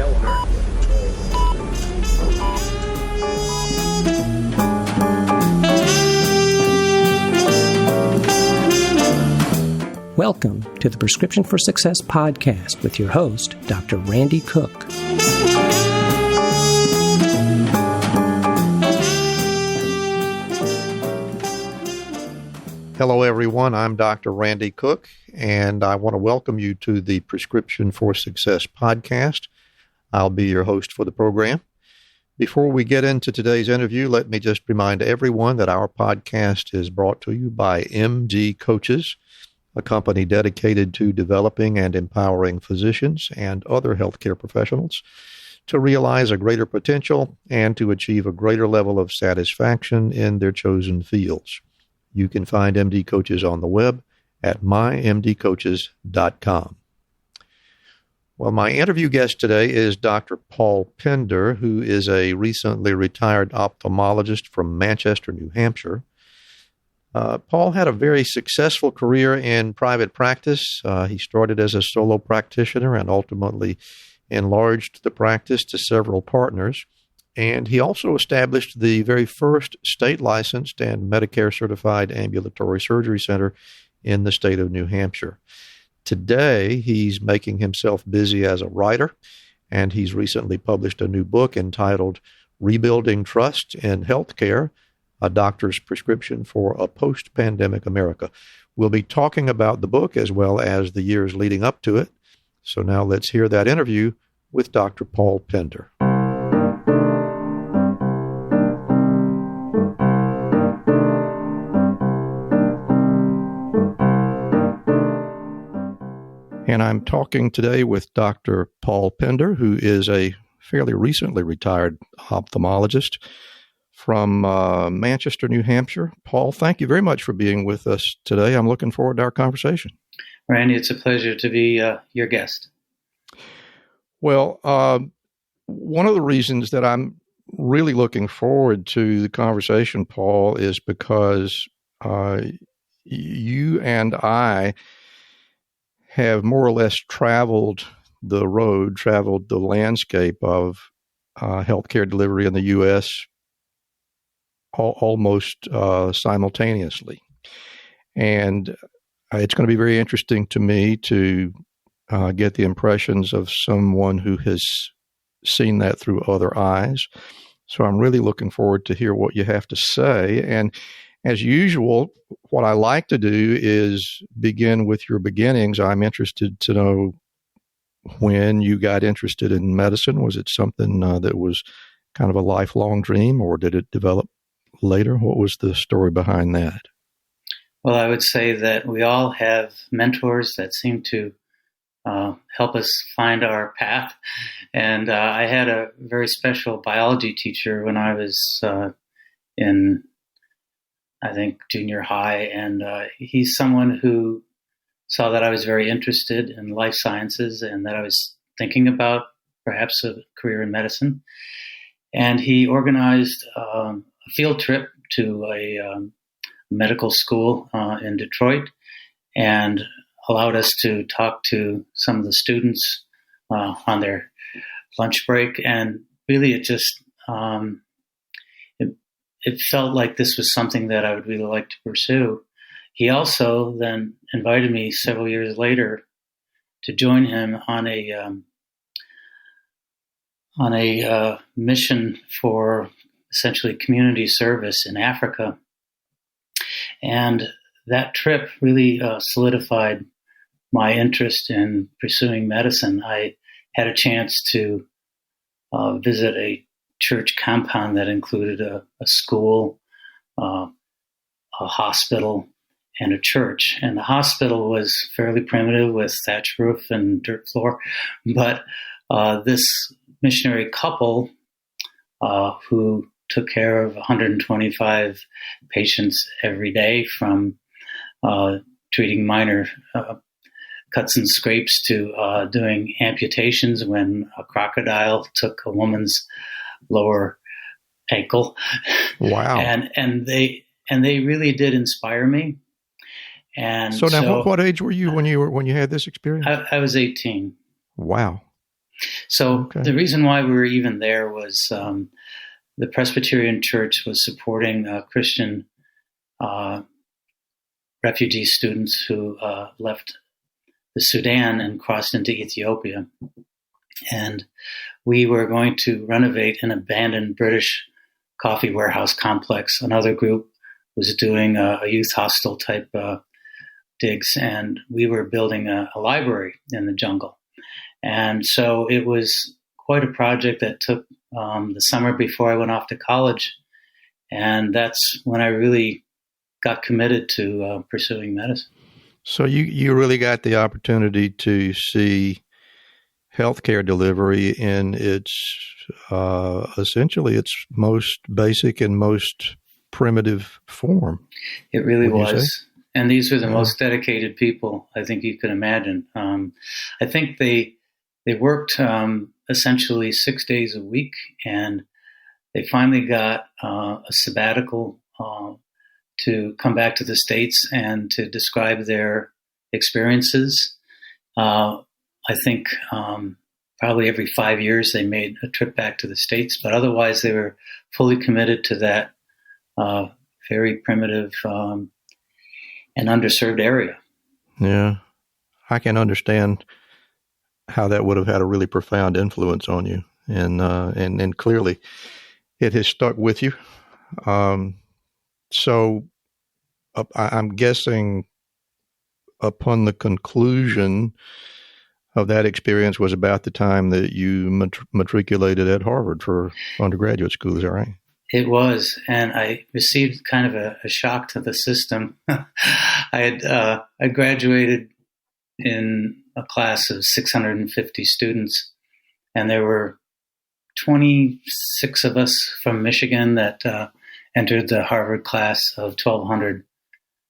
element. Welcome to the Prescription for Success podcast with your host, Dr. Randy Cook. Hello, everyone. I'm Dr. Randy Cook, and I want to welcome you to the Prescription for Success podcast. I'll be your host for the program. Before we get into today's interview, let me just remind everyone that our podcast is brought to you by MD Coaches, a company dedicated to developing and empowering physicians and other healthcare professionals to realize a greater potential and to achieve a greater level of satisfaction in their chosen fields. You can find MD Coaches on the web at mymdcoaches.com. Well, my interview guest today is Dr. Paul Pender, who is a recently retired ophthalmologist from Manchester, New Hampshire. Paul had a very successful career in private practice. He started as a solo practitioner and ultimately enlarged the practice to several partners. And he also established the very first state-licensed and Medicare-certified ambulatory surgery center in the state of New Hampshire. Today, he's making himself busy as a writer, and he's recently published a new book entitled Rebuilding Trust in Healthcare, A Doctor's Prescription for a Post-Pandemic America. We'll be talking about the book as well as the years leading up to it. So now let's hear that interview with Dr. Paul Pender. And I'm talking today with Dr. Paul Pender, who is a fairly recently retired ophthalmologist from Manchester, New Hampshire. Paul, thank you very much for being with us today. I'm looking forward to our conversation. Randy, it's a pleasure to be your guest. Well, one of the reasons that I'm really looking forward to the conversation, Paul, is because you and I have more or less traveled the landscape of healthcare delivery in the U.S. almost simultaneously. And it's going to be very interesting to me to get the impressions of someone who has seen that through other eyes. So I'm really looking forward to hear what you have to say. And as usual, what I like to do is begin with your beginnings. I'm interested to know when you got interested in medicine. Was it something that was kind of a lifelong dream, or did it develop later? What was the story behind that? Well, I would say that we all have mentors that seem to help us find our path. And I had a very special biology teacher when I was in, I think, junior high. And he's someone who saw that I was very interested in life sciences and that I was thinking about perhaps a career in medicine. And he organized a field trip to a medical school in Detroit and allowed us to talk to some of the students on their lunch break. And really it just, it felt like this was something that I would really like to pursue. He also then invited me several years later to join him on a mission for essentially community service in Africa. And that trip really solidified my interest in pursuing medicine. I had a chance to visit a church compound that included a school, a hospital, and a church. And the hospital was fairly primitive with thatch roof and dirt floor. But this missionary couple who took care of 125 patients every day, from treating minor cuts and scrapes to doing amputations when a crocodile took a woman's lower ankle. Wow. And they really did inspire me. And so now, what age were you when you had this experience? I was 18. Wow. So the reason why we were even there was the Presbyterian Church was supporting Christian refugee students who left the Sudan and crossed into Ethiopia. And we were going to renovate an abandoned British coffee warehouse complex. Another group was doing a youth hostel type digs, and we were building a library in the jungle. And so it was quite a project that took the summer before I went off to college. And that's when I really got committed to pursuing medicine. So you really got the opportunity to see healthcare delivery in its essentially its most basic and most primitive form. It really was. And these were the most dedicated people I think you could imagine. I think they worked essentially 6 days a week, and they finally got a sabbatical to come back to the States and to describe their experiences. I think probably every 5 years they made a trip back to the States, but otherwise they were fully committed to that very primitive and underserved area. Yeah, I can understand how that would have had a really profound influence on you, and clearly it has stuck with you. So I'm guessing upon the conclusion of that experience was about the time that you matriculated at Harvard for undergraduate school. Is that right? It was, and I received kind of a shock to the system. I graduated in a class of 650 students, and there were 26 of us from Michigan that entered the Harvard class of 1,200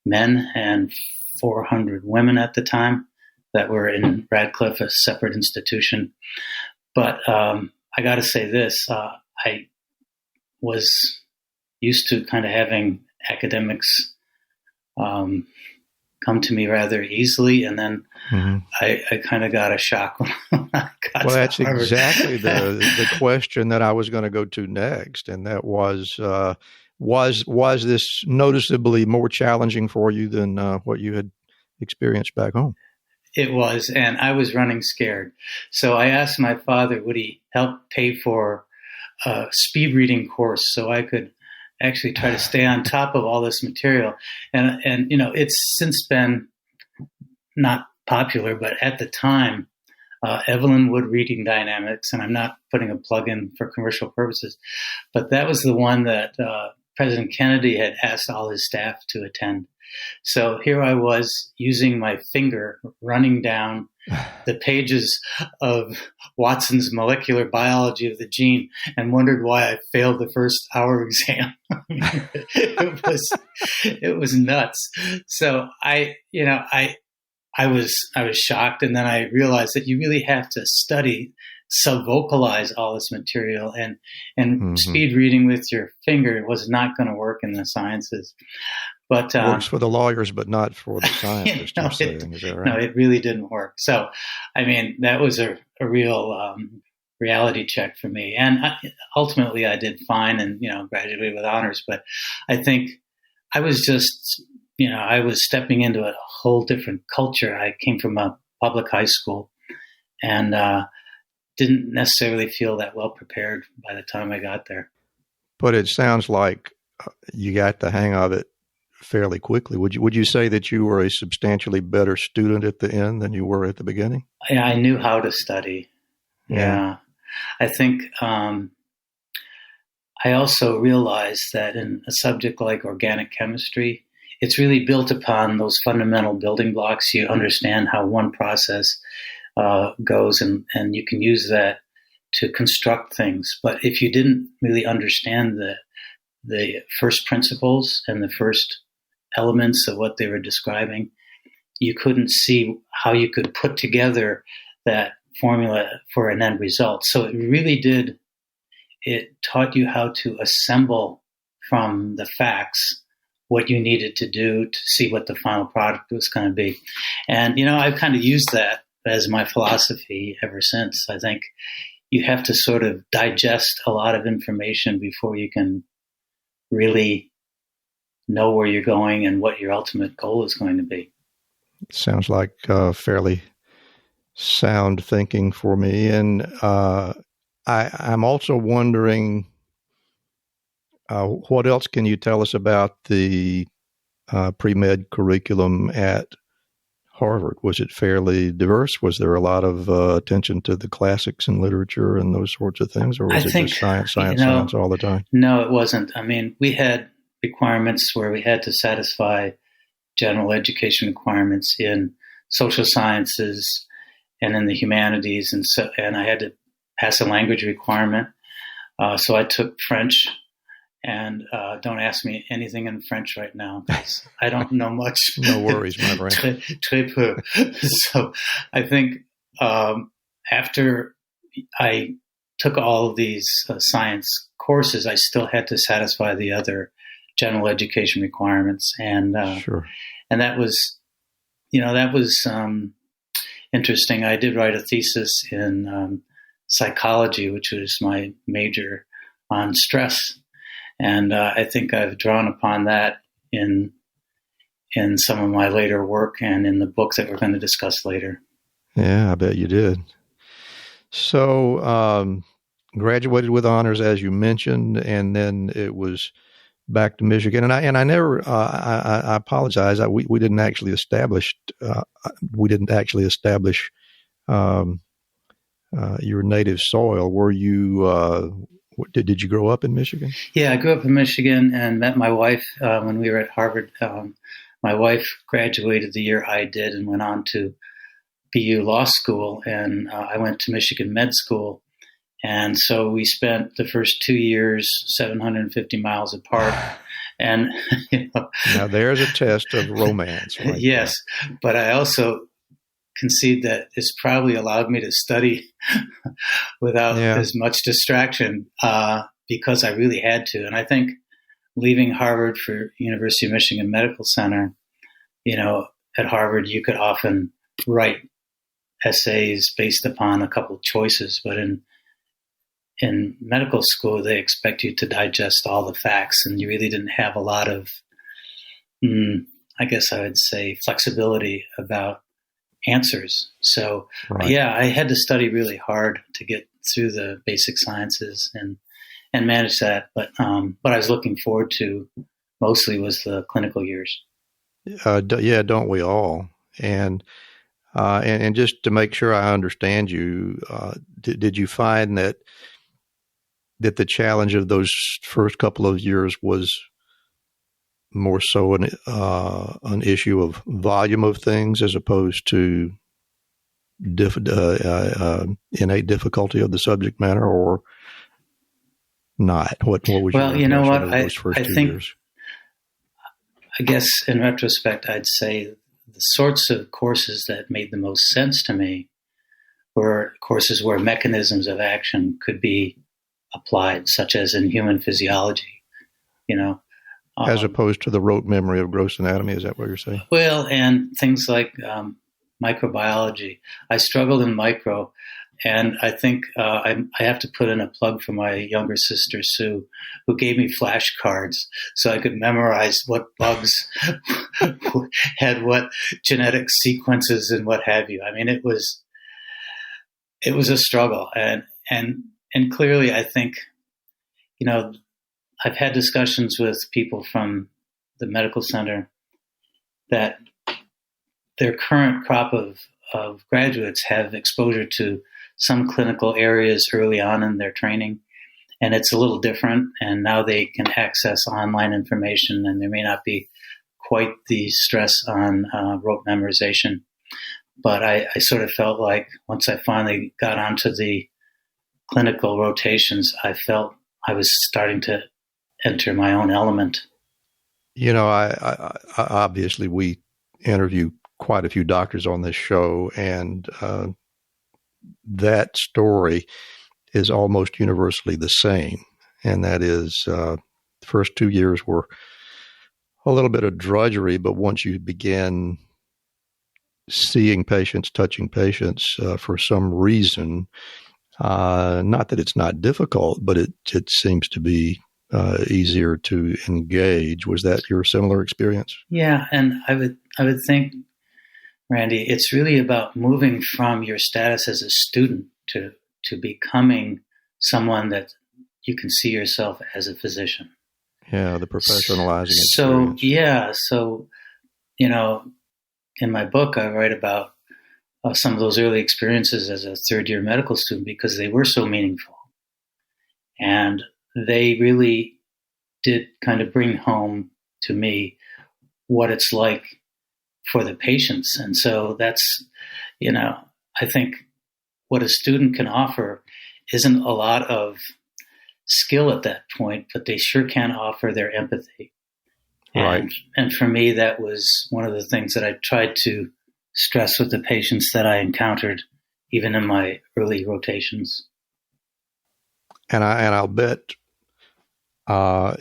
men and 400 women at the time that were in Radcliffe, a separate institution. But I got to say this, I was used to kind of having academics come to me rather easily, and then I kind of got a shock when I got Well, that's to Harvard. exactly the question that I was going to go to next, and that was this noticeably more challenging for you than what you had experienced back home? It was, and I was running scared. So I asked my father, would he help pay for a speed reading course so I could actually try to stay on top of all this material. And you know, it's since been not popular, but at the time, Evelyn Wood Reading Dynamics, and I'm not putting a plug in for commercial purposes, but that was the one that President Kennedy had asked all his staff to attend. So here I was using my finger running down the pages of Watson's Molecular Biology of the Gene and wondered why I failed the first hour exam. It was nuts. So I was shocked, and then I realized that you really have to study, subvocalize all this material, and speed reading with your finger was not going to work in the sciences. But works for the lawyers, but not for the scientists. Is that right? No, it really didn't work. So, I mean, that was a real reality check for me. And ultimately, I did fine and graduated with honors. But I think I was just I was stepping into a whole different culture. I came from a public high school and didn't necessarily feel that well prepared by the time I got there. But it sounds like you got the hang of it fairly quickly. Would you say that you were a substantially better student at the end than you were at the beginning? Yeah, I knew how to study. Yeah. I think I also realized that in a subject like organic chemistry, it's really built upon those fundamental building blocks. You understand how one process goes, and you can use that to construct things. But if you didn't really understand the first principles and the first elements of what they were describing, you couldn't see how you could put together that formula for an end result. So it taught you how to assemble from the facts what you needed to do to see what the final product was going to be. And, I've kind of used that as my philosophy ever since. I think you have to sort of digest a lot of information before you can really know where you're going and what your ultimate goal is going to be. Sounds like fairly sound thinking for me. And I'm also wondering, what else can you tell us about the pre-med curriculum at Harvard? Was it fairly diverse? Was there a lot of attention to the classics and literature and those sorts of things? Or was it just science all the time? No, it wasn't. I mean, we had requirements where we had to satisfy general education requirements in social sciences and in the humanities. And I had to pass a language requirement. So I took French. And don't ask me anything in French right now, because I don't know much. No worries, my friend. Très peu. So I think after I took all of these science courses, I still had to satisfy the other general education requirements. And sure. And that was interesting. I did write a thesis in psychology, which was my major, on stress. And I think I've drawn upon that in some of my later work and in the book that we're going to discuss later. Yeah, I bet you did. So graduated with honors, as you mentioned, and then it was back to Michigan. And I never, I apologize. We didn't actually establish your native soil. Were you? Did you grow up in Michigan? Yeah, I grew up in Michigan and met my wife when we were at Harvard. My wife graduated the year I did and went on to BU Law School, and I went to Michigan Med School. And so we spent the first 2 years 750 miles apart. And now there's a test of romance. Right? Yes, but I also concede that it's probably allowed me to study without as much distraction because I really had to. And I think leaving Harvard for University of Michigan Medical Center, at Harvard, you could often write essays based upon a couple of choices, but in medical school, they expect you to digest all the facts, and you really didn't have a lot of, I guess I would say, flexibility about answers. So, right. I had to study really hard to get through the basic sciences and manage that. But what I was looking forward to mostly was the clinical years. Don't we all? And just to make sure I understand you, did you find that the challenge of those first couple of years was more so an issue of volume of things as opposed to innate difficulty of the subject matter, or not? What was your impression of those first 2 years? I guess in retrospect, I'd say the sorts of courses that made the most sense to me were courses where mechanisms of action could be applied, such as in human physiology, as opposed to the rote memory of gross anatomy. Is that what you're saying? Well, and things like microbiology. I struggled in micro, and I think I have to put in a plug for my younger sister, Sue, who gave me flashcards so I could memorize what bugs had what genetic sequences and what have you. I mean, it was a struggle, and clearly, I think, I've had discussions with people from the medical center that their current crop of graduates have exposure to some clinical areas early on in their training, and it's a little different. And now they can access online information, and there may not be quite the stress on rote memorization. But I sort of felt like once I finally got onto the clinical rotations, I felt I was starting to enter my own element. I obviously we interview quite a few doctors on this show, and that story is almost universally the same. And that is the first 2 years were a little bit of drudgery, but once you begin seeing patients, touching patients for some reason. Not that it's not difficult, but it seems to be easier to engage. Was that your similar experience? Yeah, and I would think, Randy, it's really about moving from your status as a student to becoming someone that you can see yourself as a physician. Yeah, the professionalizing experience. So, in my book, I write about some of those early experiences as a third-year medical student because they were so meaningful. And they really did kind of bring home to me what it's like for the patients. And so that's, I think what a student can offer isn't a lot of skill at that point, but they sure can offer their empathy. Right. And for me, that was one of the things that I tried to stress with the patients that I encountered, even in my early rotations. And I'll bet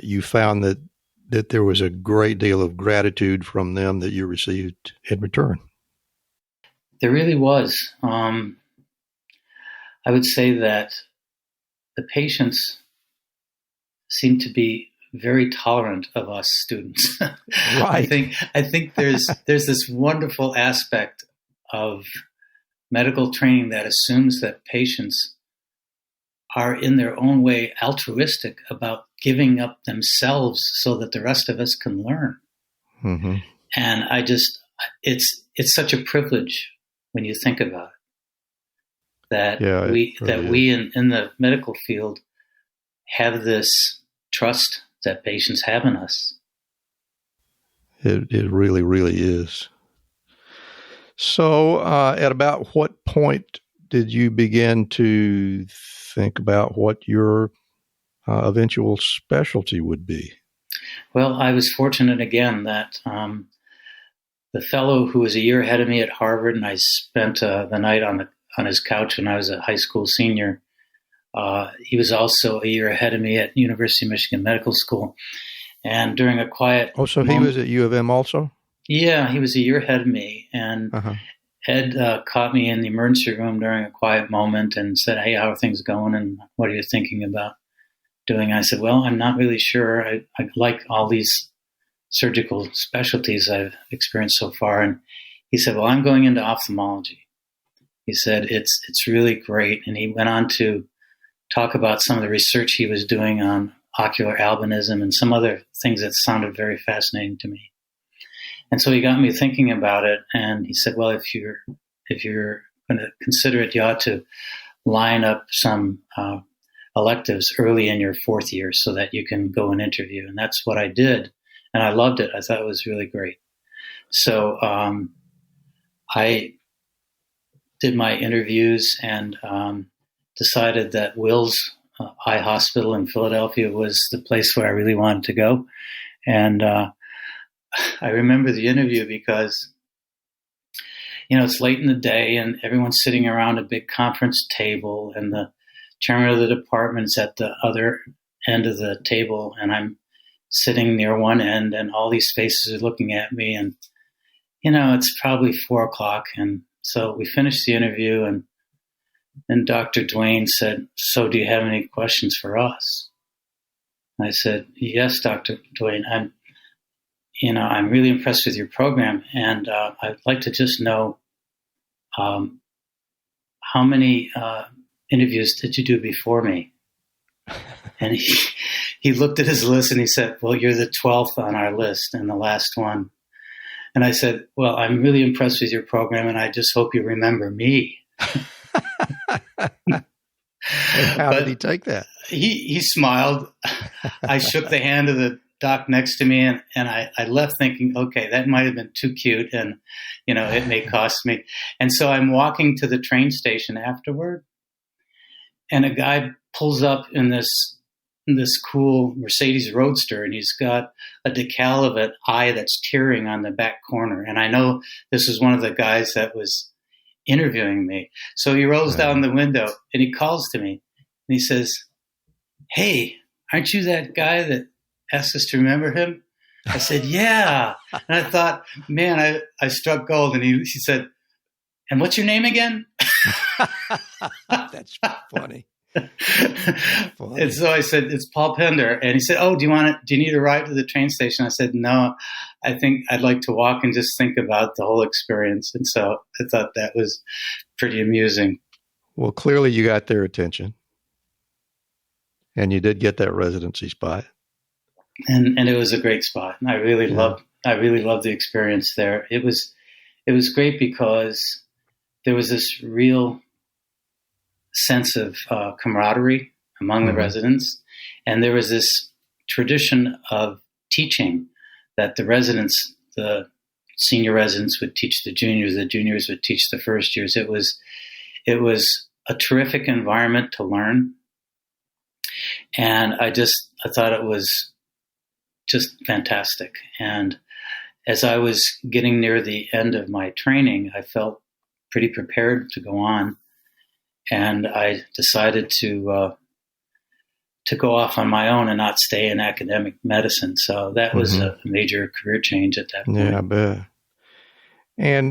you found that there was a great deal of gratitude from them that you received in return. There really was. I would say that the patients seemed to be very tolerant of us students. Right. I think there's this wonderful aspect of medical training that assumes that patients are in their own way altruistic about giving up themselves so that the rest of us can learn. Mm-hmm. And it's such a privilege when you think about it, that we in the medical field have this trust that patients have in us. It really, really is. So at about what point did you begin to think about what your eventual specialty would be? Well, I was fortunate again that the fellow who was a year ahead of me at Harvard, and I spent the night on his couch when I was a high school senior, he was also a year ahead of me at University of Michigan Medical School. And during a quiet so he was at U of M also? Yeah, he was a year ahead of me. And Ed caught me in the emergency room during a quiet moment and said, "Hey, how are things going? And what are you thinking about doing?" I said, "Well, I'm not really sure. I like all these surgical specialties I've experienced so far." And he said, "Well, I'm going into ophthalmology." He said, it's really great. And he went on to talk about some of the research he was doing on ocular albinism and some other things that sounded very fascinating to me. And so he got me thinking about it. And he said, "Well, if you're going to consider it, you ought to line up some electives early in your fourth year so that you can go and interview." And that's what I did. And I loved it. I thought it was really great. So I did my interviews and decided that Wills Eye Hospital in Philadelphia was the place where I really wanted to go. And I remember the interview because, it's late in the day and everyone's sitting around a big conference table and the chairman of the department's at the other end of the table and I'm sitting near one end and all these faces are looking at me and, it's probably 4:00. And so we finished the interview and Dr. Duane said, "So do you have any questions for us?" And I said, "Yes, Dr. Duane, I'm really impressed with your program, and I'd like to just know how many interviews did you do before me?" And he looked at his list and he said, "Well, you're the 12th on our list and the last one." And I said, "Well, I'm really impressed with your program, and I just hope you remember me." How did he take that? He smiled. I shook the hand of the doc next to me, and I left thinking, okay, that might have been too cute, and it may cost me. And so I'm walking to the train station afterward, and a guy pulls up in this cool Mercedes Roadster, and he's got a decal of an eye that's tearing on the back corner. And I know this is one of the guys that was interviewing me. So he rolls down the window and he calls to me and he says, "Hey, aren't you that guy that asked us to remember him?" I said, yeah. And I thought, man, I struck gold. And he said, and what's your name again? That's funny. And so I said, it's Paul Pender. And he said, oh, do you need a ride to the train station? I said, no, I think I'd like to walk and just think about the whole experience. And so I thought that was pretty amusing. Well, clearly you got their attention, and you did get that residency spot. And it was a great spot. And I really loved the experience there. It was great because there was this real sense of camaraderie among the residents. And there was this tradition of teaching that the senior residents would teach the juniors would teach the first years. It was a terrific environment to learn. And I thought it was just fantastic. And as I was getting near the end of my training, I felt pretty prepared to go on. And I decided to go off on my own and not stay in academic medicine. So that was a major career change at that point. Yeah, I bet. And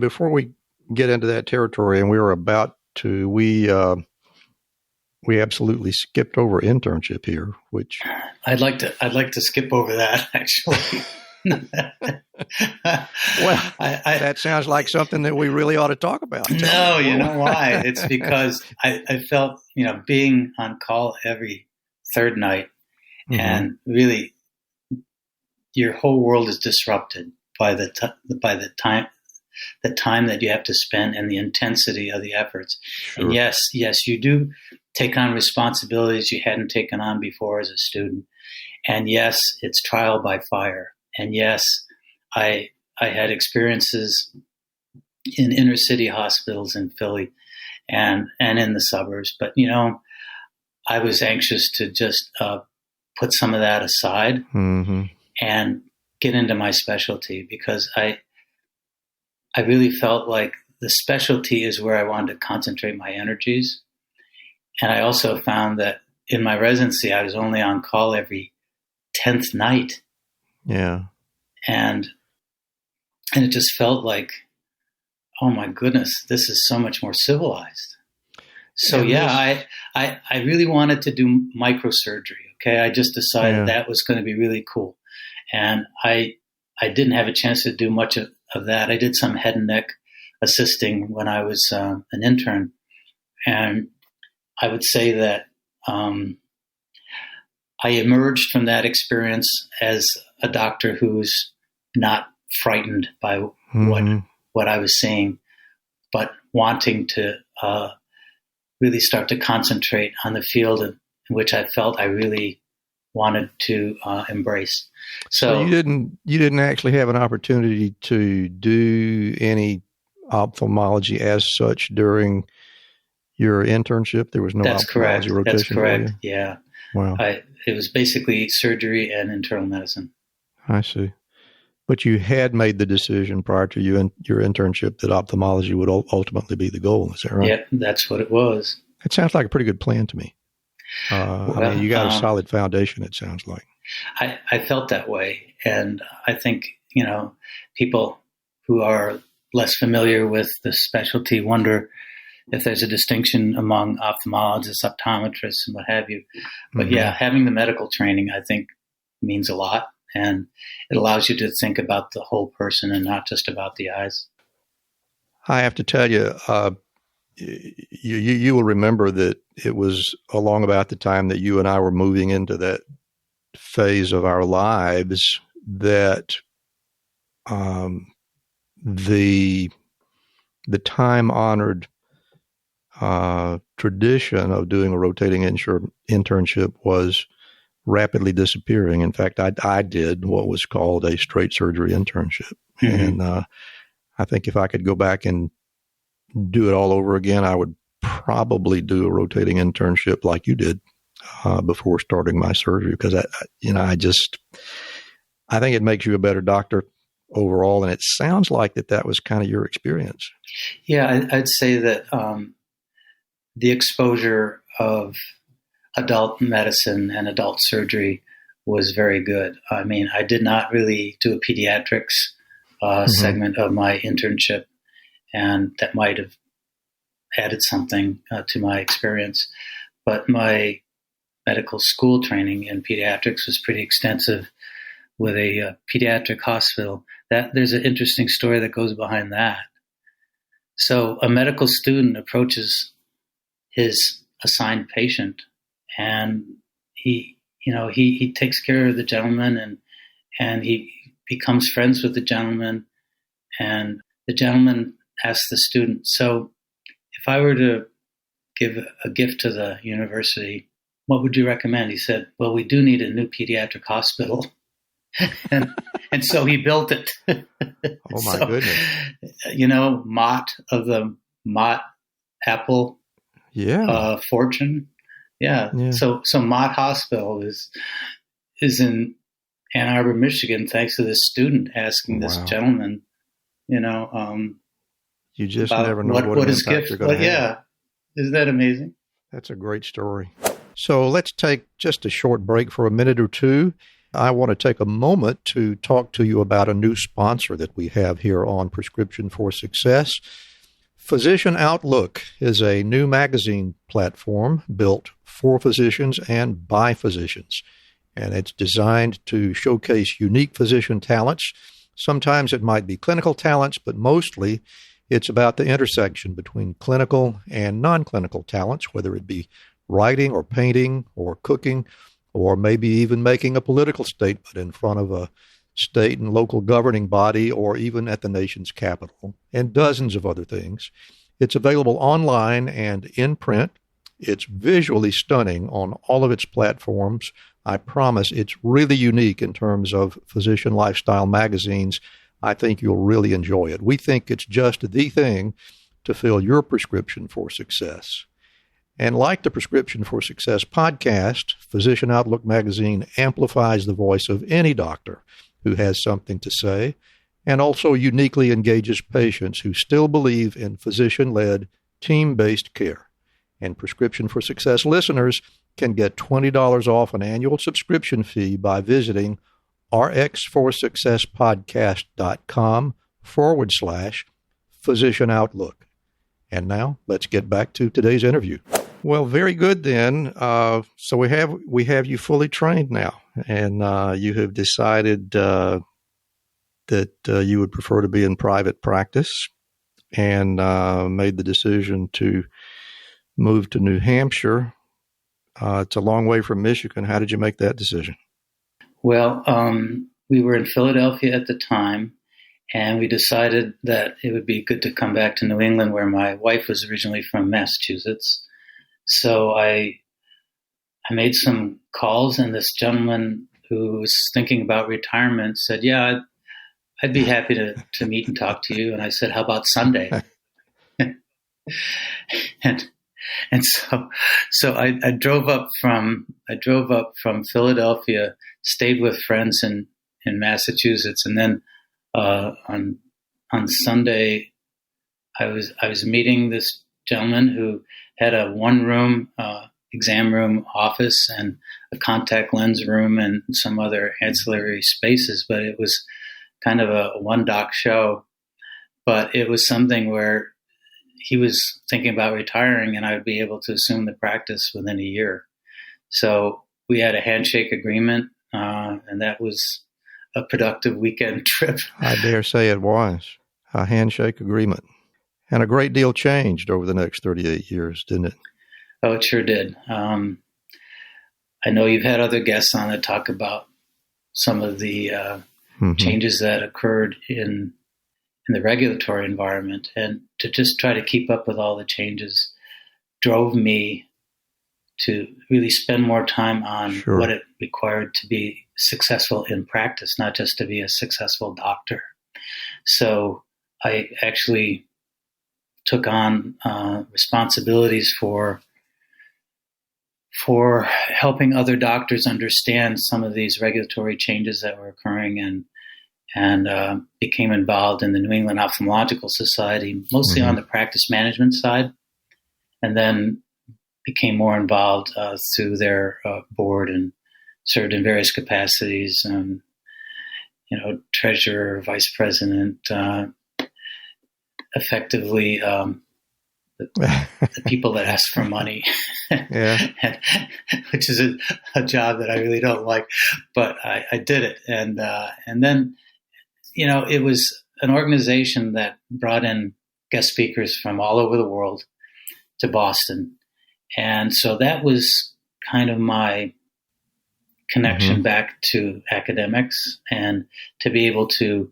before we get into that territory, and we were about to, we absolutely skipped over internship here, which I'd like to skip over that actually. Well, that sounds like something that we really ought to talk about. No, you know why? It's because I felt, being on call every third night, and really your whole world is disrupted by the time that you have to spend and the intensity of the efforts. Sure. And yes, you do take on responsibilities you hadn't taken on before as a student. And yes, it's trial by fire. And yes, I had experiences in inner city hospitals in Philly and in the suburbs. But, I was anxious to just put some of that aside and get into my specialty, because I really felt like the specialty is where I wanted to concentrate my energies. And I also found that in my residency, I was only on call every 10th night. Yeah. And it just felt like, oh my goodness, this is so much more civilized. So I really wanted to do microsurgery. Okay. I just decided that was going to be really cool. And I didn't have a chance to do much of that. I did some head and neck assisting when I was an intern. And I would say that I emerged from that experience as a doctor who's not frightened by what I was seeing, but wanting to really start to concentrate on the field in which I felt I really wanted to embrace. So you didn't actually have an opportunity to do any ophthalmology as such during your internship? There was no ophthalmology rotation? That's correct. Yeah. Wow. It was basically surgery and internal medicine. I see. But you had made the decision prior to your internship that ophthalmology would ultimately be the goal. Is that right? Yeah, that's what it was. That sounds like a pretty good plan to me. You got a solid foundation, it sounds like. I felt that way. And I think, people who are less familiar with the specialty wonder if there's a distinction among ophthalmologists, optometrists, and what have you. But having the medical training, I think, means a lot. And it allows you to think about the whole person and not just about the eyes. I have to tell you, you will remember that it was along about the time that you and I were moving into that phase of our lives that the time-honored tradition of doing a rotating internship was rapidly disappearing. In fact, I did what was called a straight surgery internship. And I think if I could go back and do it all over again, I would probably do a rotating internship like you did before starting my surgery, because I think it makes you a better doctor overall. And it sounds like that was kind of your experience. Yeah, I'd say that the exposure of adult medicine and adult surgery was very good. I mean, I did not really do a pediatrics segment of my internship, and that might have added something to my experience. But my medical school training in pediatrics was pretty extensive with a pediatric hospital. That there's an interesting story that goes behind that. So a medical student approaches his assigned patient, and he takes care of the gentleman, and he becomes friends with the gentleman, and the gentleman asks the student, so if I were to give a gift to the university, what would you recommend? He said, well, we do need a new pediatric hospital. and so he built it. Oh my goodness. Mott of the Mott Apple fortune. Yeah. So Mott Hospital is in Ann Arbor, Michigan, thanks to this student asking this gentleman, you just never know what his gift you're going to have. Yeah. Isn't that amazing? That's a great story. So let's take just a short break for a minute or two. I want to take a moment to talk to you about a new sponsor that we have here on Prescription for Success. Physician Outlook is a new magazine platform built for physicians and by physicians, and it's designed to showcase unique physician talents. Sometimes it might be clinical talents, but mostly it's about the intersection between clinical and non-clinical talents, whether it be writing or painting or cooking, or maybe even making a political statement in front of a state and local governing body, or even at the nation's capital, and dozens of other things. It's available online and in print. It's visually stunning on all of its platforms. I promise it's really unique in terms of physician lifestyle magazines. I think you'll really enjoy it. We think it's just the thing to fill your prescription for success. And like the Prescription for Success podcast, Physician Outlook magazine amplifies the voice of any doctor who has something to say, and also uniquely engages patients who still believe in physician-led, team-based care. And Prescription for Success listeners can get $20 off an annual subscription fee by visiting rxforsuccesspodcast.com/Physician Outlook. And now let's get back to today's interview. Well, very good then. So we have you fully trained now, and you have decided that you would prefer to be in private practice, and made the decision to move to New Hampshire. It's a long way from Michigan. How did you make that decision? Well, we were in Philadelphia at the time, and we decided that it would be good to come back to New England, where my wife was originally from Massachusetts. So I made some calls, and this gentleman who was thinking about retirement said, yeah, I'd be happy to meet and talk to you. And I said, how about Sunday? and so I drove up from Philadelphia, stayed with friends in Massachusetts, and then on Sunday I was meeting this gentleman who had a one-room exam room office and a contact lens room and some other ancillary spaces, but it was kind of a one-doc show. But it was something where he was thinking about retiring, and I would be able to assume the practice within a year. So we had a handshake agreement, and that was a productive weekend trip. I dare say it was a handshake agreement. And a great deal changed over the next 38 years, didn't it? Oh, it sure did. I know you've had other guests on that talk about some of the changes that occurred in the regulatory environment. And to just try to keep up with all the changes drove me to really spend more time on what it required to be successful in practice, not just to be a successful doctor. So I actually took on responsibilities for helping other doctors understand some of these regulatory changes that were occurring, and became involved in the New England Ophthalmological Society, mostly on the practice management side, and then became more involved through their board and served in various capacities, treasurer, vice president, effectively the people that ask for money, which is a job that I really don't like, but I did it. And then, it was an organization that brought in guest speakers from all over the world to Boston. And so that was kind of my connection back to academics, and to be able to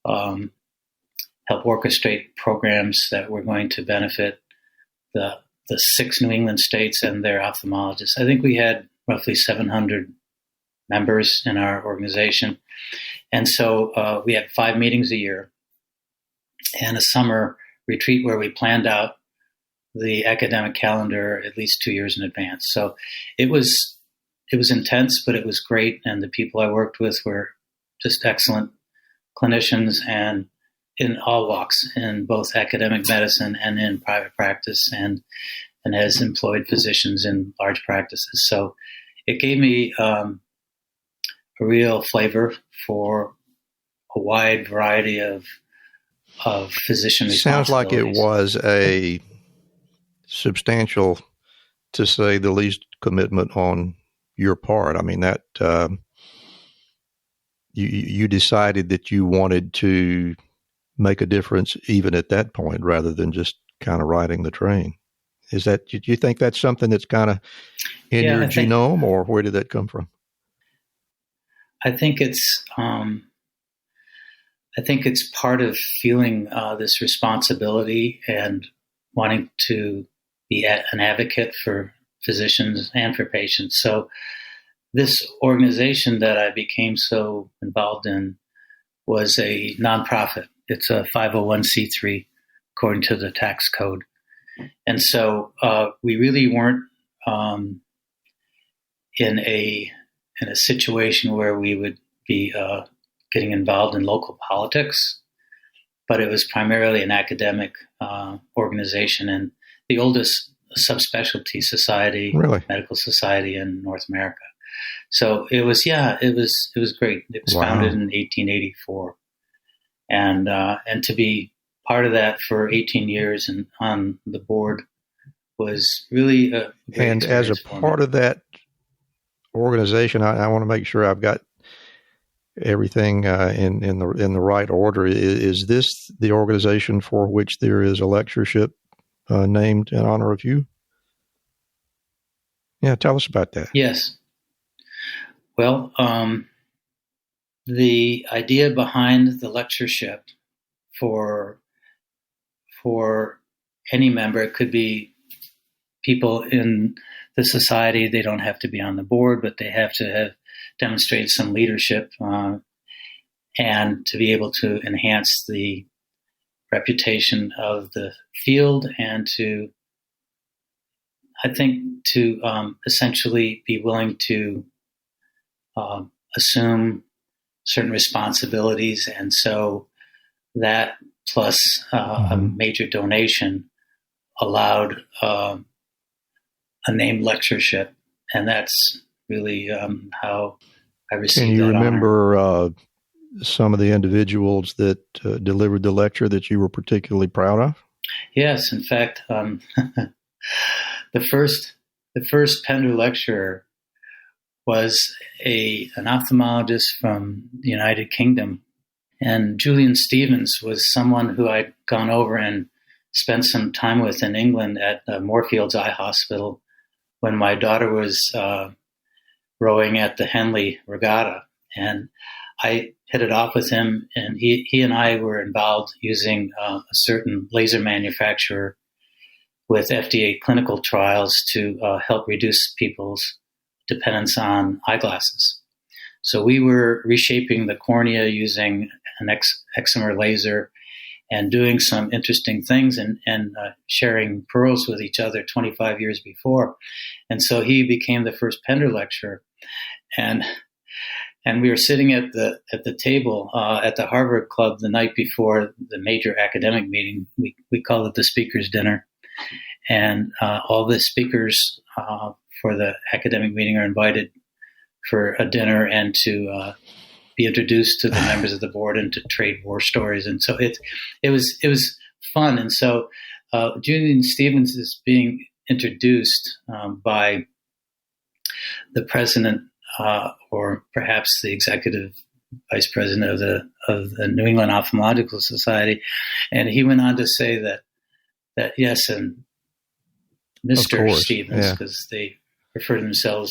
help orchestrate programs that were going to benefit the 6 New England states and their ophthalmologists. I think we had roughly 700 members in our organization. And so we had 5 meetings a year and a summer retreat where we planned out the academic calendar at least 2 years in advance. So it was intense, but it was great. And the people I worked with were just excellent clinicians, and in all walks, in both academic medicine and in private practice, and as employed physicians in large practices. So it gave me a real flavor for a wide variety of physician responsibilities. Sounds like it was a substantial, to say the least, commitment on your part. I mean, that you decided that you wanted to make a difference even at that point, rather than just kind of riding the train. Is that, do you think that's something that's kind of in your genome, or where did that come from? I think it's part of feeling this responsibility and wanting to be an advocate for physicians and for patients. So this organization that I became so involved in was a nonprofit. It's a 501c3 according to the tax code. And so we really weren't in a situation where we would be getting involved in local politics, but it was primarily an academic organization and the oldest subspecialty society, really? Medical society in North America. So it was great. It was founded in 1884, and to be part of that for 18 years and on the board was really a great and as a part of that organization, I want to make sure I've got everything in the right order. Is this the organization for which there is a lectureship named in honor of you? Yeah, tell us about that. Yes. Well, the idea behind the lectureship for any member, it could be people in the society. They don't have to be on the board, but they have to have demonstrated some leadership and to be able to enhance the reputation of the field, and to essentially be willing to assume certain responsibilities. And so that plus a major donation allowed a named lectureship. And that's really how I received that honor. Can you remember some of the individuals that delivered the lecture that you were particularly proud of? Yes. In fact, the first Pender lecturer was an ophthalmologist from the United Kingdom. And Julian Stevens was someone who I'd gone over and spent some time with in England at Moorfields Eye Hospital when my daughter was rowing at the Henley Regatta. And I hit it off with him, and he and I were involved using a certain laser manufacturer with FDA clinical trials to help reduce people's dependence on eyeglasses. So we were reshaping the cornea using an excimer laser and doing some interesting things and sharing pearls with each other 25 years before. And so he became the first Pender lecturer. And we were sitting at the table at the Harvard Club the night before the major academic meeting. We called it the speaker's dinner. And all the speakers for the academic meeting are invited for a dinner and to be introduced to the members of the board and to trade war stories. And so it was fun. And so Julian Stevens is being introduced by the president or perhaps the executive vice president of the New England Ophthalmological Society. And he went on to say that yes, and Mr. Stevens, because they refer to themselves,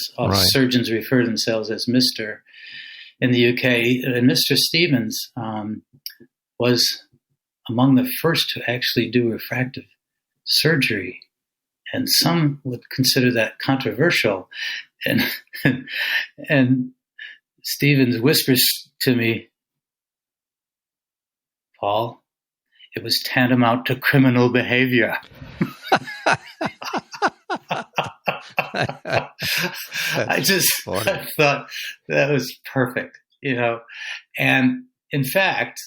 surgeons refer to themselves as Mr. in the UK. And Mr. Stevens was among the first to actually do refractive surgery. And some would consider that controversial. And Stevens whispers to me, "Paul, it was tantamount to criminal behavior." I thought that was perfect, And in fact,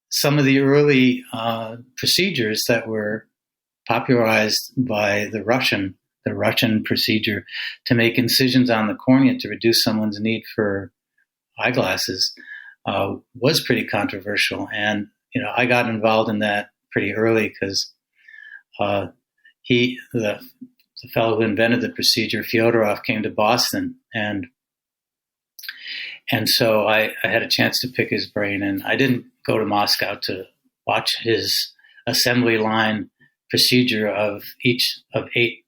some of the early procedures that were popularized by the Russian procedure to make incisions on the cornea to reduce someone's need for eyeglasses was pretty controversial. And, I got involved in that pretty early because the fellow who invented the procedure, Fyodorov, came to Boston. And so I had a chance to pick his brain. And I didn't go to Moscow to watch his assembly line procedure of each of 8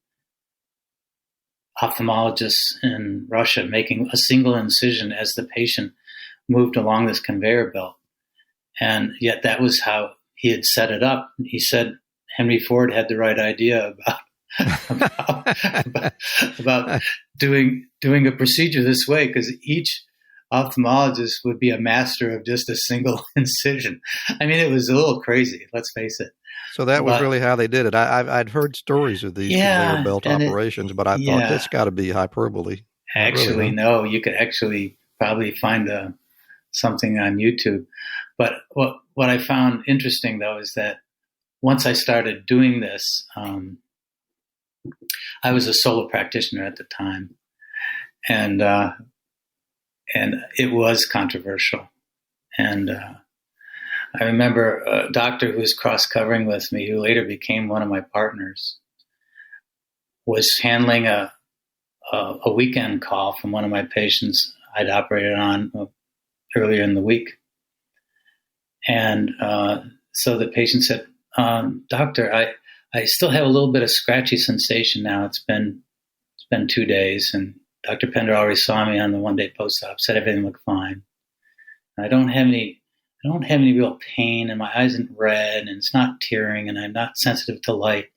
ophthalmologists in Russia making a single incision as the patient moved along this conveyor belt. And yet that was how he had set it up. He said Henry Ford had the right idea about doing a procedure this way, because each ophthalmologist would be a master of just a single incision. I mean, it was a little crazy, let's face it. So that was really how they did it. I'd heard stories of these conveyor belt operations, but I thought that's got to be hyperbole. Actually, really, no. You could actually probably find something on YouTube. But what I found interesting, though, is that once I started doing this, I was a solo practitioner at the time, and it was controversial. And I remember a doctor who was cross-covering with me, who later became one of my partners, was handling a weekend call from one of my patients I'd operated on earlier in the week. And so the patient said, "Doctor, I still have a little bit of scratchy sensation now. It's been 2 days, and Dr. Pender already saw me on the one-day post-op, said everything looked fine. I don't have any real pain, and my eyes aren't red, and it's not tearing, and I'm not sensitive to light.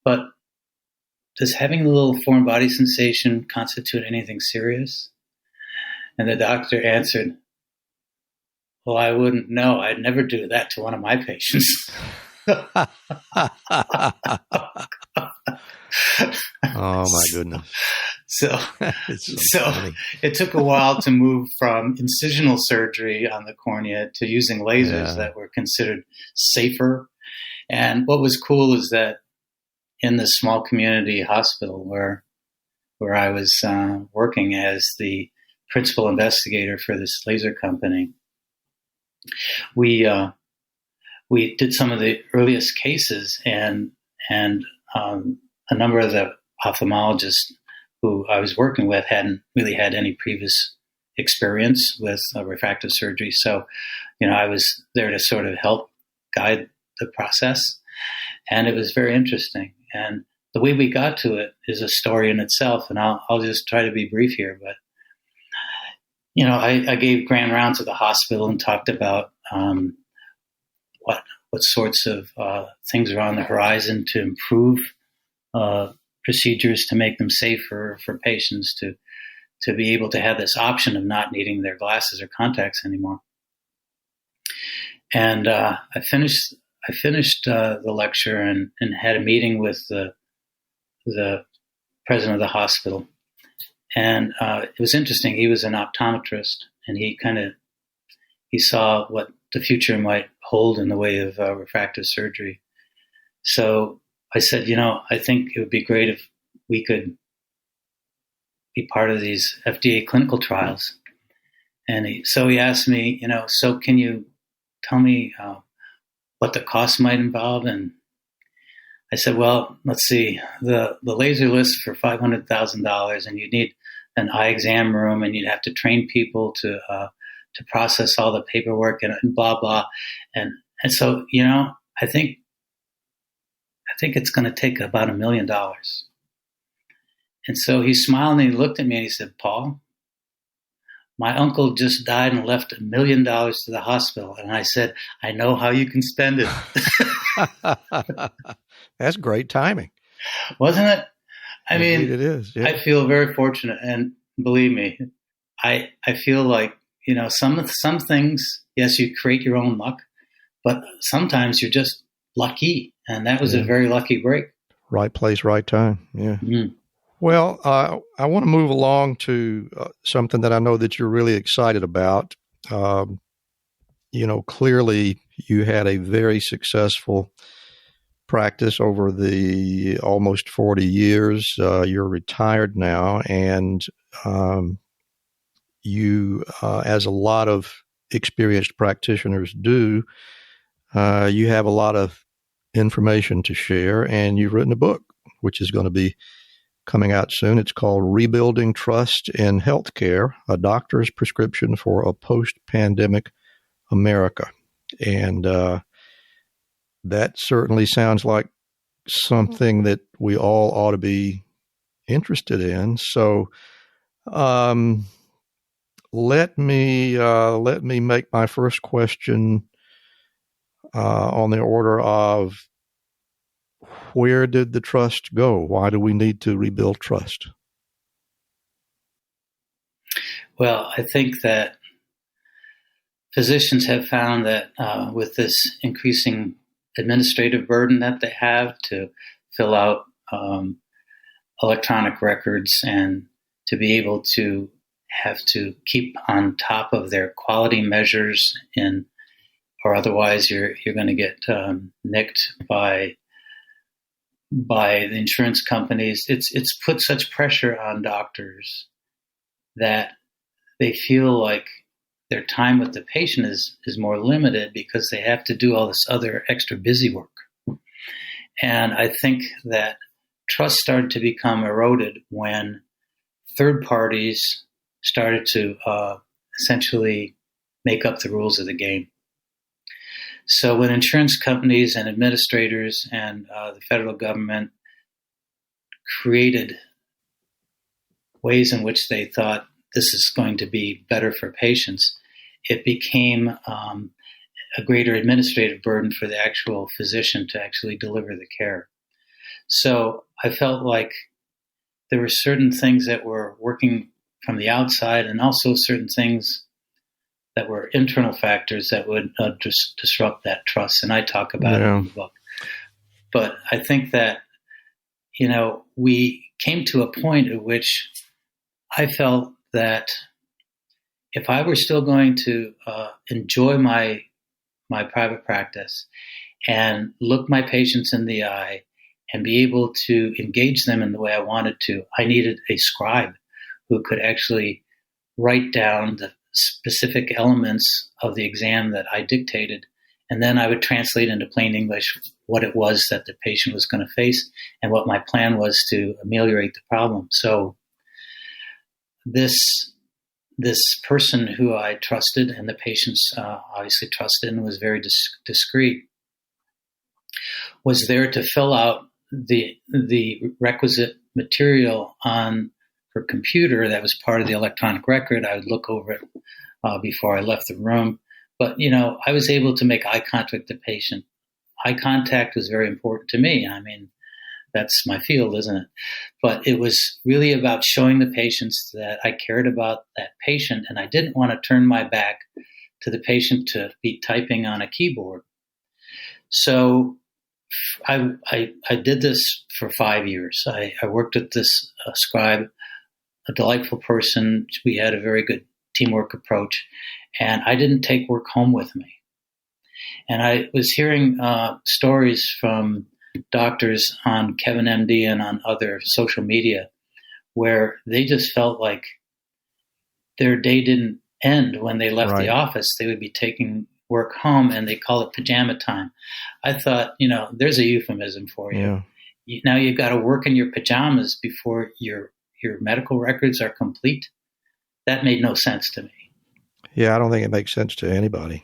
But does having a little foreign body sensation constitute anything serious?" And the doctor answered, "Well, I wouldn't know. I'd never do that to one of my patients." Oh my goodness. So it took a while to move from incisional surgery on the cornea to using lasers that were considered safer. And what was cool is that in this small community hospital where I was working as the principal investigator for this laser company, we did some of the earliest cases, and a number of the ophthalmologists who I was working with hadn't really had any previous experience with refractive surgery. So, I was there to sort of help guide the process, and it was very interesting. And the way we got to it is a story in itself, and I'll just try to be brief here. But, I gave grand rounds of the hospital and talked about what sorts of things are on the horizon to improve procedures to make them safer for patients to be able to have this option of not needing their glasses or contacts anymore. And I finished the lecture and had a meeting with the president of the hospital. And it was interesting. He was an optometrist, and he saw what the future might hold in the way of refractive surgery. So I said, I think it would be great if we could be part of these FDA clinical trials. And so he asked me, so can you tell me what the cost might involve? And I said, well, let's see, the laser list for $500,000, and you'd need an eye exam room, and you'd have to train people to process all the paperwork and blah blah, and so I think it's going to take about $1 million. And so he smiled and he looked at me and he said, Paul, my uncle just died and left $1 million to the hospital. And I said, I know how you can spend it. That's great timing. Wasn't it? I mean, it is. Yeah. I feel very fortunate. And believe me, I feel like, some things, yes, you create your own luck, but sometimes you're just lucky. And that was a very lucky break. Right place, right time. Yeah. Mm. Well, I want to move along to something that I know that you're really excited about. Clearly you had a very successful practice over the almost 40 years. You're retired now, and you, as a lot of experienced practitioners do, you have a lot of information to share, and you've written a book, which is going to be coming out soon. It's called Rebuilding Trust in Healthcare, a Doctor's Prescription for a Post-Pandemic America. And that certainly sounds like something that we all ought to be interested in. So let me make my first question on the order of, where did the trust go? Why do we need to rebuild trust? Well, I think that physicians have found that with this increasing administrative burden that they have to fill out electronic records and to be able to have to keep on top of their quality measures, or otherwise you're going to get nicked by the insurance companies. It's put such pressure on doctors that they feel like their time with the patient is more limited because they have to do all this other extra busy work. And I think that trust started to become eroded when third parties started to essentially make up the rules of the game. So when insurance companies and administrators and the federal government created ways in which they thought this is going to be better for patients, it became a greater administrative burden for the actual physician to actually deliver the care. So I felt like there were certain things that were working from the outside and also certain things that were internal factors that would disrupt that trust. And I talk about it in the book. But I think that, we came to a point at which I felt that if I were still going to enjoy my private practice and look my patients in the eye and be able to engage them in the way I wanted to, I needed a scribe who could actually write down the specific elements of the exam that I dictated, and then I would translate into plain English what it was that the patient was going to face and what my plan was to ameliorate the problem. So this person who I trusted, and the patients obviously trusted and was very discreet, was there to fill out the requisite material on her computer that was part of the electronic record. I would look over it before I left the room. But, I was able to make eye contact with the patient. Eye contact was very important to me. I mean, that's my field, isn't it? But it was really about showing the patients that I cared about that patient, and I didn't want to turn my back to the patient to be typing on a keyboard. So I did this for 5 years. I worked with this scribe, a delightful person. We had a very good teamwork approach, and I didn't take work home with me. And I was hearing stories from doctors on Kevin MD and on other social media where they just felt like their day didn't end when they left the office. They would be taking work home, and they call it pajama time. I thought, there's a euphemism for you. Yeah. Now you've got to work in your pajamas before your medical records are complete. That made no sense to me. Yeah, I don't think it makes sense to anybody.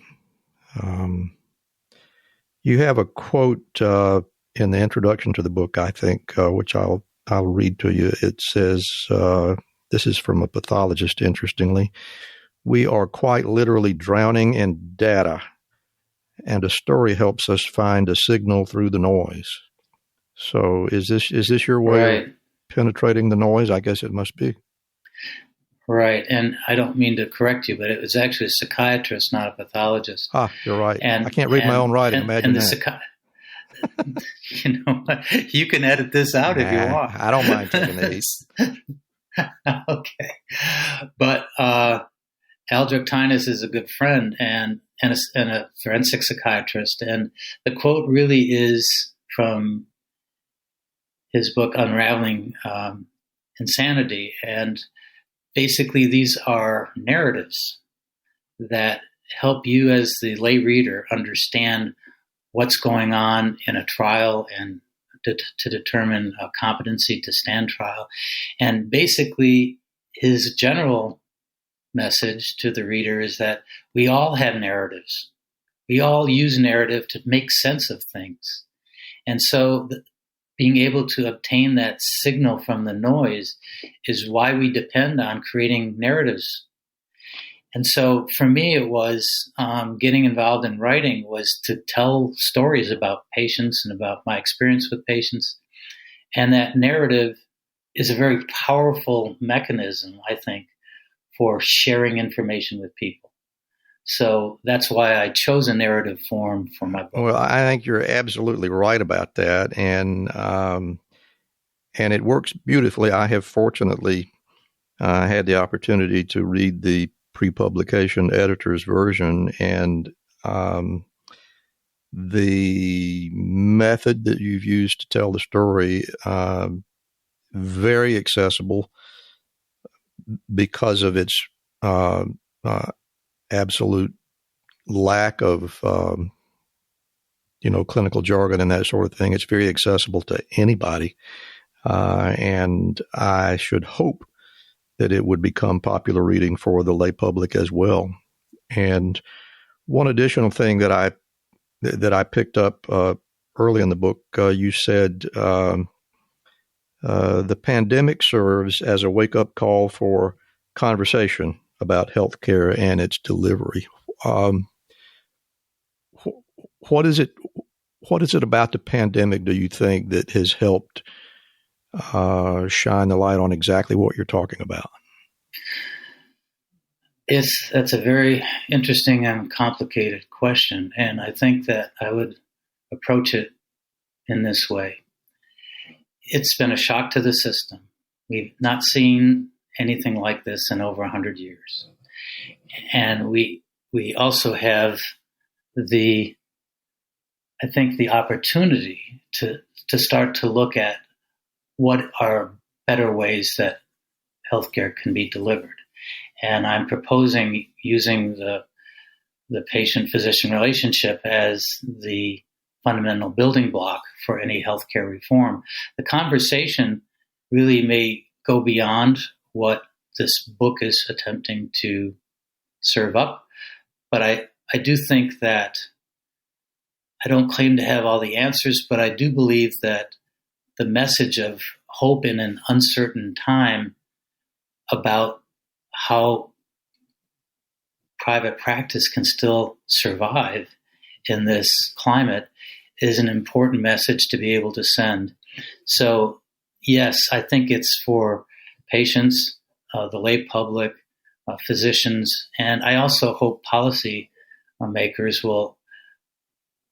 You have a quote in the introduction to the book, I think, which I'll read to you. It says, this is from a pathologist, interestingly, "We are quite literally drowning in data, and a story helps us find a signal through the noise." So is this your way of penetrating the noise? I guess it must be. Right. And I don't mean to correct you, but it was actually a psychiatrist, not a pathologist. You're right. I can't read my own writing. Imagine that. You can edit this out if you want. I don't mind taking these. Okay. But Aldrich Tynes is a good friend and a forensic psychiatrist. And the quote really is from his book, Unraveling Insanity. And basically, these are narratives that help you as the lay reader understand what's going on in a trial and to determine competency to stand trial. And basically, his general message to the reader is that we all have narratives. We all use narrative to make sense of things. And so being able to obtain that signal from the noise is why we depend on creating narratives. And so for me, it was getting involved in writing was to tell stories about patients and about my experience with patients. And that narrative is a very powerful mechanism, I think, for sharing information with people. So that's why I chose a narrative form for my book. Well, I think you're absolutely right about that. And it works beautifully. I have fortunately had the opportunity to read the pre-publication editor's version, and the method that you've used to tell the story, very accessible because of its absolute lack of clinical jargon and that sort of thing. It's very accessible to anybody, and I should hope that it would become popular reading for the lay public as well. And one additional thing that I picked up early in the book, you said the pandemic serves as a wake-up call for conversation about healthcare and its delivery. What is it about the pandemic, do you think, that has helped shine the light on exactly what you're talking about? That's a very interesting and complicated question, and I think that I would approach it in this way. It's been a shock to the system. We've not seen anything like this in over 100 years. And we also have the opportunity to start to look at what are better ways that healthcare can be delivered. And I'm proposing using the patient-physician relationship as the fundamental building block for any healthcare reform. The conversation really may go beyond what this book is attempting to serve up, but I do think that I don't claim to have all the answers, but I do believe that the message of hope in an uncertain time about how private practice can still survive in this climate is an important message to be able to send. So, yes, I think it's for patients, the lay public, physicians, and I also hope policy makers will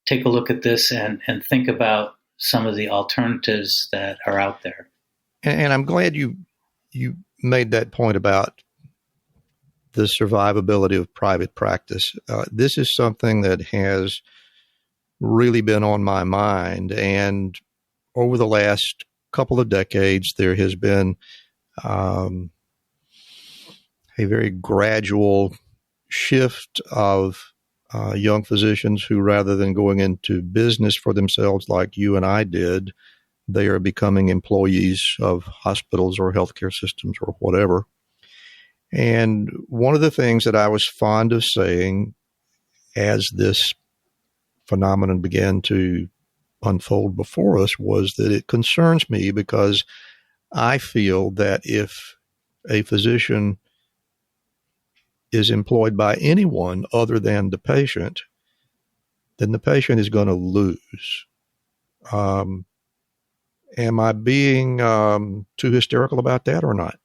take a look at this and think about some of the alternatives that are out there. And I'm glad you made that point about the survivability of private practice. This is something that has really been on my mind. And over the last couple of decades, there has been a very gradual shift of young physicians who, rather than going into business for themselves like you and I did, they are becoming employees of hospitals or healthcare systems or whatever. And one of the things that I was fond of saying as this phenomenon began to unfold before us was that it concerns me because I feel that if a physician is employed by anyone other than the patient, then the patient is going to lose. Am I being too hysterical about that or not?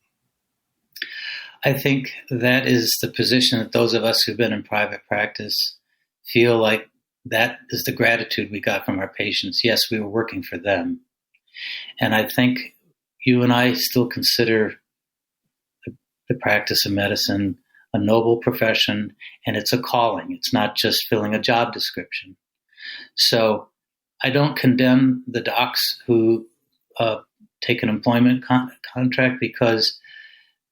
I think that is the position that those of us who've been in private practice feel like that is the gratitude we got from our patients. Yes, we were working for them. And I think you and I still consider the practice of medicine a noble profession, and it's a calling. It's not just filling a job description. So I don't condemn the docs who take an employment contract, because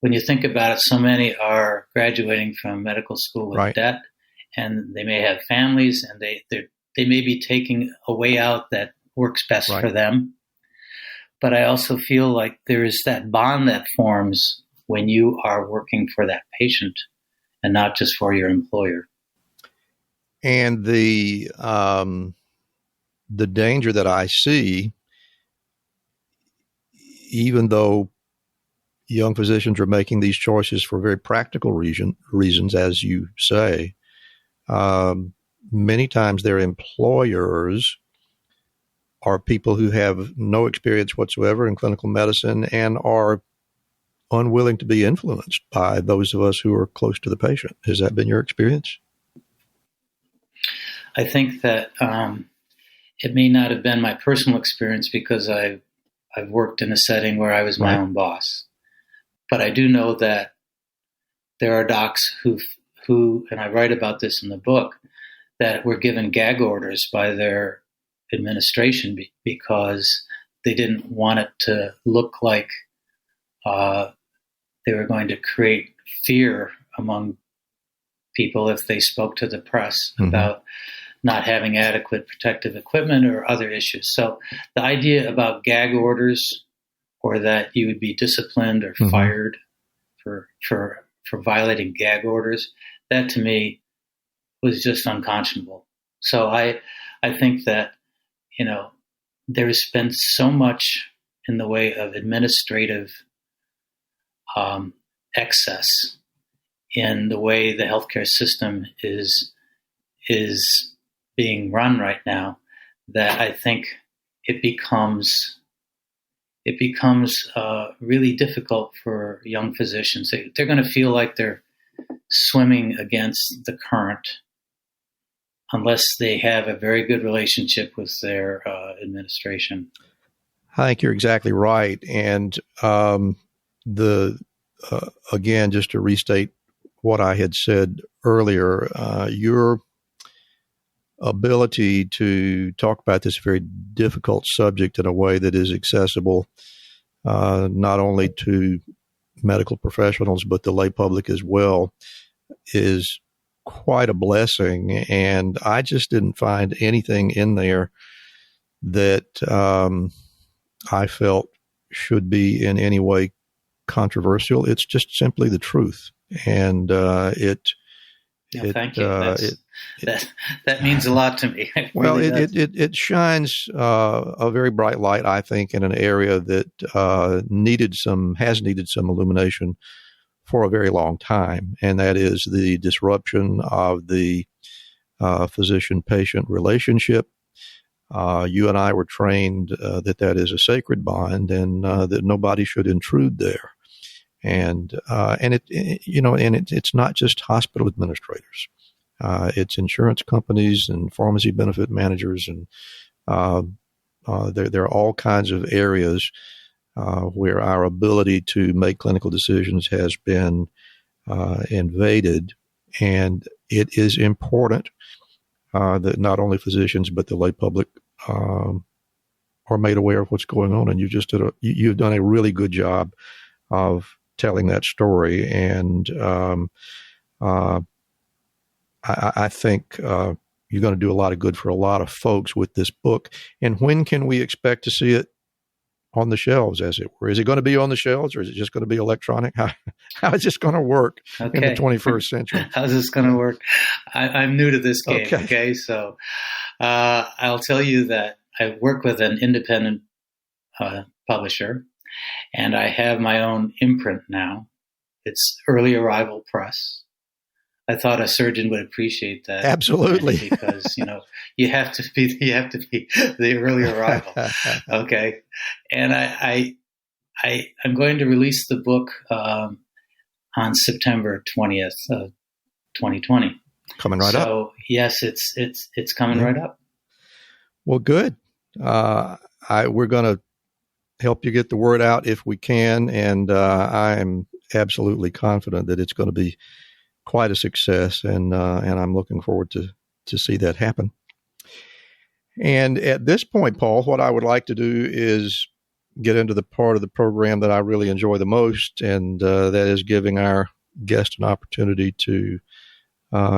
when you think about it, so many are graduating from medical school with debt, and they may have families, and they may be taking a way out that works best for them. But I also feel like there is that bond that forms when you are working for that patient and not just for your employer. And the danger that I see, even though young physicians are making these choices for very practical reasons, as you say, many times their employers are people who have no experience whatsoever in clinical medicine and are unwilling to be influenced by those of us who are close to the patient. Has that been your experience? I think that it may not have been my personal experience, because I've worked in a setting where I was my own boss. But I do know that there are docs who, and I write about this in the book, that were given gag orders by their administration because they didn't want it to look like they were going to create fear among people if they spoke to the press about not having adequate protective equipment or other issues. So the idea about gag orders, or that you would be disciplined or fired for violating gag orders, that to me was just unconscionable. So I think that, there's been so much in the way of administrative excess in the way the healthcare system is being run right now, that I think it becomes really difficult for young physicians. They're going to feel like they're swimming against the current unless they have a very good relationship with their administration. I think you're exactly right. And again, just to restate what I had said earlier, your ability to talk about this very difficult subject in a way that is accessible not only to medical professionals but the lay public as well is quite a blessing. And I just didn't find anything in there that I felt should be in any way controversial. It's just simply the truth. And thank you. That means a lot to me. It shines a very bright light, I think, in an area that has needed some illumination for a very long time, and that is the disruption of the physician-patient relationship. You and I were trained that is a sacred bond, and that nobody should intrude there. And it's not just hospital administrators. It's insurance companies and pharmacy benefit managers, and there are all kinds of areas where our ability to make clinical decisions has been invaded. And it is important that not only physicians but the lay public are made aware of what's going on. And you've done a really good job of telling that story. And I think you're going to do a lot of good for a lot of folks with this book. And when can we expect to see it on the shelves, as it were? Is it going to be on the shelves, or is it just going to be electronic? How is this going to work in the 21st century? How's this going to work? I'm new to this game, okay? So I'll tell you that I work with an independent publisher, and I have my own imprint now. It's Early Arrival Press. I thought a surgeon would appreciate that. Absolutely. Because, you have to be the early arrival. Okay. And I'm going to release the book on September 20th, 2020. Coming right up. So yes, it's coming right up. Well, good. We're going to help you get the word out if we can. And I am absolutely confident that it's going to be quite a success, and I'm looking forward to see that happen. And at this point, Paul, what I would like to do is get into the part of the program that I really enjoy the most, and that is giving our guest an opportunity to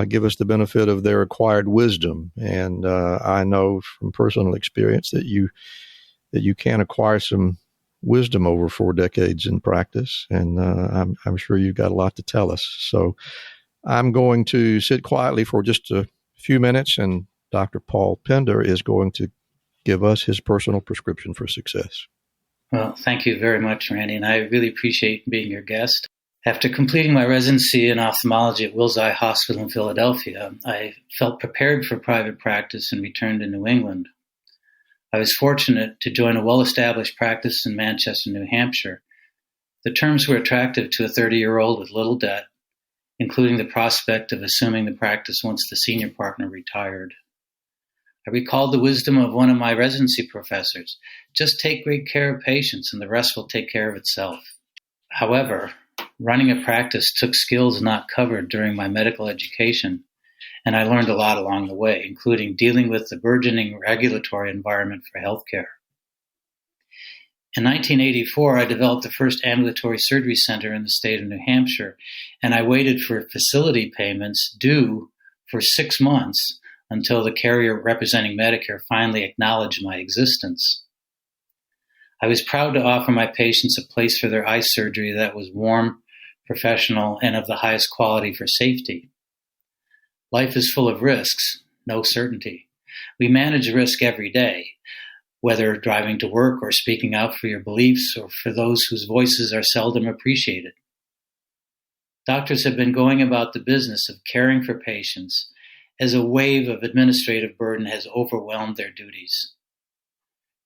give us the benefit of their acquired wisdom. And I know from personal experience that you can acquire some wisdom over 4 decades in practice, and I'm sure you've got a lot to tell us. So I'm going to sit quietly for just a few minutes, and Dr. Paul Pender is going to give us his personal prescription for success. Well, thank you very much, Randy, and I really appreciate being your guest. After completing my residency in ophthalmology at Wills Eye Hospital in Philadelphia, I felt prepared for private practice and returned to New England. I was fortunate to join a well-established practice in Manchester, New Hampshire. The terms were attractive to a 30-year-old with little debt, including the prospect of assuming the practice once the senior partner retired. I recalled the wisdom of one of my residency professors: just take great care of patients and the rest will take care of itself. However, running a practice took skills not covered during my medical education, and I learned a lot along the way, including dealing with the burgeoning regulatory environment for healthcare. In 1984, I developed the first ambulatory surgery center in the state of New Hampshire, and I waited for facility payments due for 6 months until the carrier representing Medicare finally acknowledged my existence. I was proud to offer my patients a place for their eye surgery that was warm, professional, and of the highest quality for safety. Life is full of risks, no certainty. We manage risk every day, whether driving to work or speaking out for your beliefs or for those whose voices are seldom appreciated. Doctors have been going about the business of caring for patients as a wave of administrative burden has overwhelmed their duties.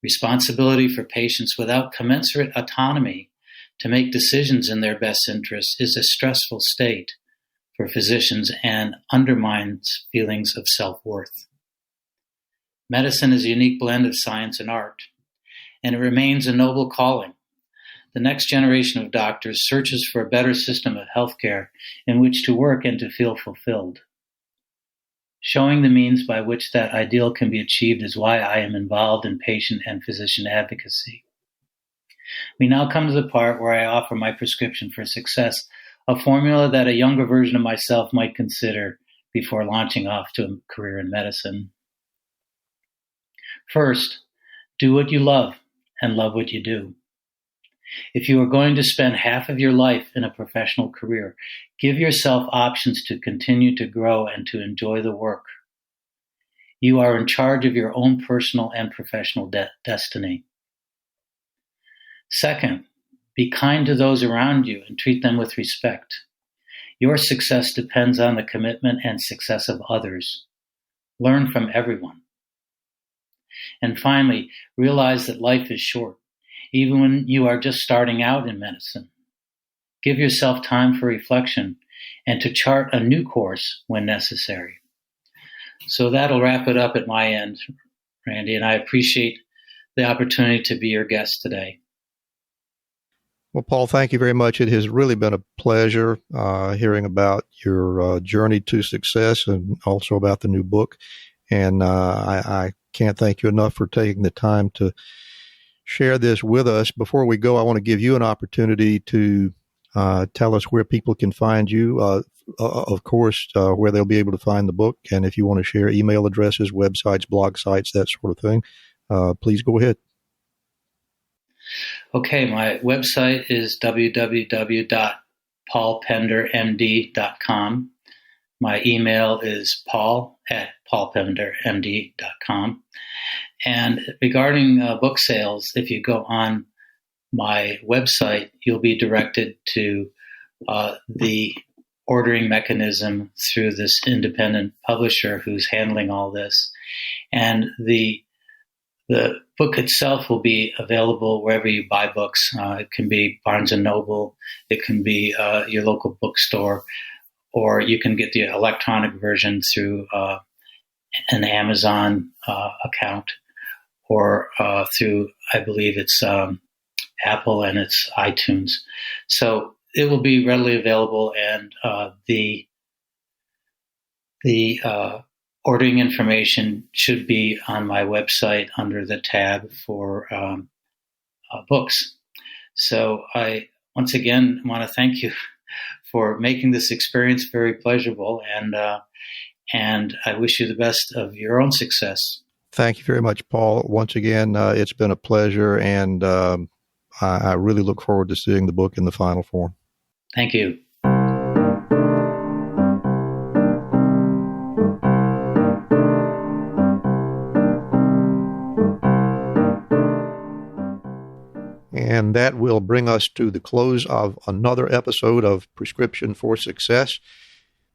Responsibility for patients without commensurate autonomy to make decisions in their best interests is a stressful state for physicians and undermines feelings of self-worth. Medicine is a unique blend of science and art, and it remains a noble calling. The next generation of doctors searches for a better system of healthcare in which to work and to feel fulfilled. Showing the means by which that ideal can be achieved is why I am involved in patient and physician advocacy. We now come to the part where I offer my prescription for success, a formula that a younger version of myself might consider before launching off to a career in medicine. First, do what you love and love what you do. If you are going to spend half of your life in a professional career, give yourself options to continue to grow and to enjoy the work. You are in charge of your own personal and professional destiny. Second, be kind to those around you and treat them with respect. Your success depends on the commitment and success of others. Learn from everyone. And finally, realize that life is short, even when you are just starting out in medicine. Give yourself time for reflection and to chart a new course when necessary. So that'll wrap it up at my end, Randy, and I appreciate the opportunity to be your guest today. Well, Paul, thank you very much. It has really been a pleasure hearing about your journey to success and also about the new book. And I can't thank you enough for taking the time to share this with us. Before we go, I want to give you an opportunity to tell us where people can find you, of course, where they'll be able to find the book, and if you want to share email addresses, websites, blog sites, that sort of thing, please go ahead. Okay, my website is www.paulpendermd.com. My email is paul@paulpendermd.com. And regarding book sales, if you go on my website, you'll be directed to the ordering mechanism through this independent publisher who's handling all this. And the book itself will be available wherever you buy books. It can be Barnes & Noble, it can be your local bookstore, or you can get the electronic version through an Amazon account, or through, I believe it's Apple and it's iTunes. So it will be readily available, and the ordering information should be on my website under the tab for books. So I, once again, want to thank you for making this experience very pleasurable, and I wish you the best of your own success. Thank you very much, Paul. Once again, it's been a pleasure, and I really look forward to seeing the book in the final form. Thank you. And that will bring us to the close of another episode of Prescription for Success.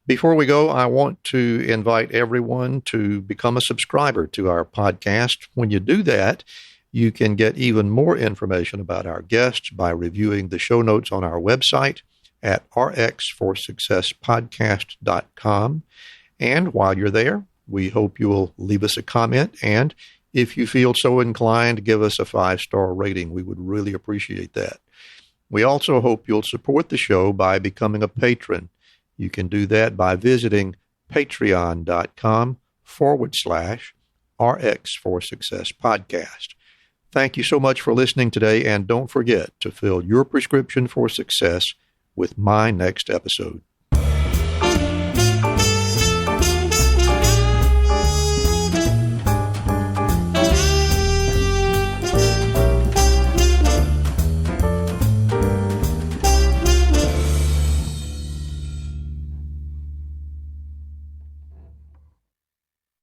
Before we go, I want to invite everyone to become a subscriber to our podcast. When you do that, you can get even more information about our guests by reviewing the show notes on our website at rxforsuccesspodcast.com. And while you're there, we hope you'll leave us a comment, and if you feel so inclined, give us a 5-star rating. We would really appreciate that. We also hope you'll support the show by becoming a patron. You can do that by visiting patreon.com/RX for Success Podcast. Thank you so much for listening today, and don't forget to fill your prescription for success with my next episode.